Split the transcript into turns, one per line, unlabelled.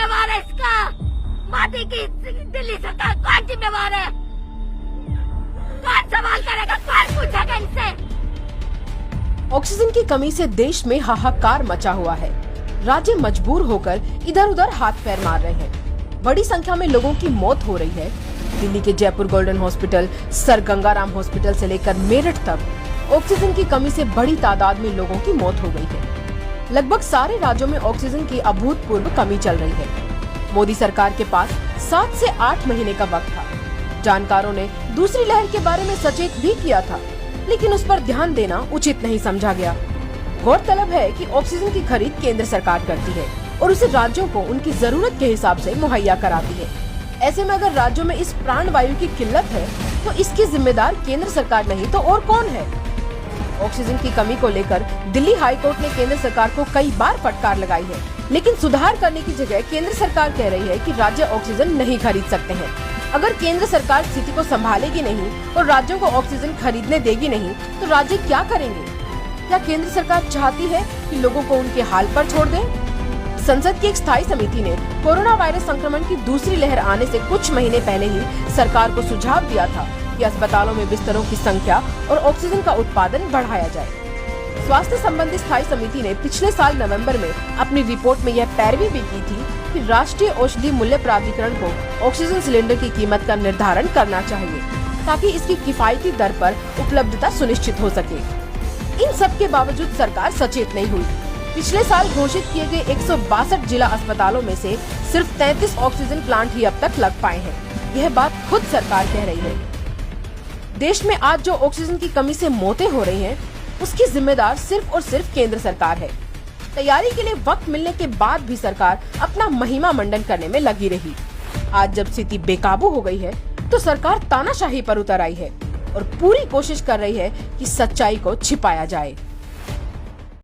जिम्मेवार है इसका? मोदी की दिल्ली सरकार कौन जिम्मेवार है? कौन सवाल करेगा? कौन पूछेगा इनसे?
ऑक्सीजन की कमी से देश में हाहाकार मचा हुआ है। राज्य मजबूर होकर इधर उधर हाथ पैर मार रहे हैं। बड़ी संख्या में लोगों की मौत हो रही है। दिल्ली के Jaipur golden hospital, sir Gangaram hospital से लेकर मेरठ तक ऑक्सीजन की कमी से बड़ी तादाद में लोगों की मौत हो गई है। लगभग सारे राज्यों में ऑक्सीजन की अभूतपूर्व कमी चल रही है। मोदी सरकार के पास 7 से 8 महीने का वक्त था। जानकारों ने दूसरी लहर के बारे में सचेत भी किया था, लेकिन उस पर ध्यान देना उचित नहीं समझा गया। गौरतलब है कि ऑक्सीजन की खरीद केंद्र सरकार करती है और उसे राज्यों को उनकी जरूरत के हिसाब से मुहैया कराती है। ऐसे में अगर राज्यों में इस प्राण वायु की किल्लत है तो इसकी जिम्मेदार केंद्र सरकार नहीं तो और कौन है? ऑक्सीजन की कमी को लेकर दिल्ली हाई कोर्ट ने केंद्र सरकार को कई बार फटकार लगाई है, लेकिन सुधार करने की जगह केंद्र सरकार कह रही है कि राज्य ऑक्सीजन नहीं खरीद सकते हैं। अगर केंद्र सरकार स्थिति को संभालेगी नहीं और राज्यों को ऑक्सीजन खरीदने देगी नहीं तो राज्य क्या करेंगे? क्या केंद्र सरकार चाहती है कि लोगों को उनके हाल पर छोड़ दें? संसद की एक स्थायी समिति ने कोरोना वायरस संक्रमण की दूसरी लहर आने से कुछ महीने पहले ही सरकार को सुझाव दिया था कि अस्पतालों में बिस्तरों की संख्या और ऑक्सीजन का उत्पादन बढ़ाया जाए। स्वास्थ्य संबंधी स्थायी समिति ने पिछले साल नवंबर में अपनी रिपोर्ट में यह पैरवी भी की थी कि राष्ट्रीय औषधि मूल्य प्राधिकरण को ऑक्सीजन सिलेंडर की कीमत का निर्धारण करना चाहिए ताकि इसकी किफायती दर पर उपलब्धता सुनिश्चित हो सके। इन सब के बावजूद सरकार सचेत नहीं हुई। पिछले साल घोषित किए गए 162 जिला अस्पतालों में से सिर्फ 33 ऑक्सीजन प्लांट ही अब तक लग पाए हैं। यह बात खुद सरकार कह रही है। देश में आज जो ऑक्सीजन की कमी से मौतें हो रही हैं, उसकी जिम्मेदार सिर्फ और सिर्फ केंद्र सरकार है। तैयारी के लिए वक्त मिलने के बाद भी सरकार अपना महिमा मंडन करने में लगी रही। आज जब स्थिति बेकाबू हो गई है तो सरकार तानाशाही पर उतर आई है और पूरी कोशिश कर रही है कि सच्चाई को छिपाया जाए।